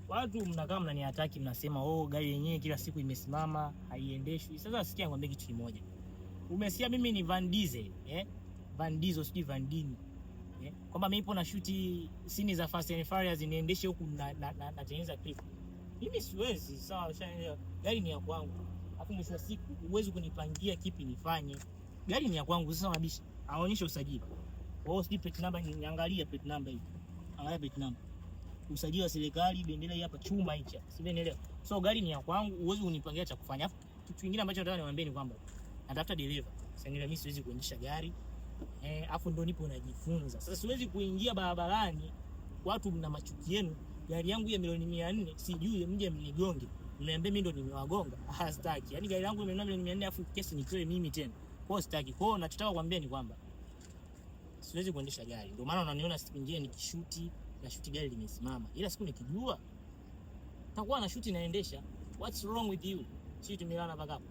Watu mnakaa mnaniataki, mnasema oh, gari yenyewe kila siku imesimama, haiendeshwi. Sasa sikia nikwambie kitu kimoja. Umesikia mimi ni Van Diesel, Van Diesel sijui Van Dini. Kwamba mimi ipo na shuti scene za Fast and Furious niendeshe huku na tengeneza clip. Mimi siwezi, sawa, ushaelewa. Gari ni ya kwangu. Hapo mwisho wa siku uwezi kunipangia kipi nifanye. Gari ni ya kwangu, sasa mabishi. Aonyeshe usajili. Wao sijui plate number, niangalie plate number hii. Angalia plate number. Usajili wa serikali, bendera hii hapa, chuma hichi. Sielewi. So gari ni ya kwangu, uwezi kunipangia cha kufanya. Alafu kitu kingine ambacho nataka niwaambie ni kwamba natafuta dereva. Sasa mimi siwezi kuendesha gari. Afu ndo nipo najifunza. Sasa siwezi kuingia barabarani, watu mna machuki yenu. Gari yangu ya milioni 400 sijui mje mnigonge. Mniambie mimi ndo nimewagonga. Sitaki. Yaani gari yangu imenunua milioni 400 afu kesi nitoe mimi tena. Kwa hiyo sitaki. Kwa hiyo nachotaka kuambia ni kwamba siwezi kuendesha gari. Ndio maana unaniona siku nyingine nikishuti na shuti gari limesimama. Ila siku nikijua takuwa na shuti naendesha. What's wrong with you? Sisi tumelala mpaka hapo.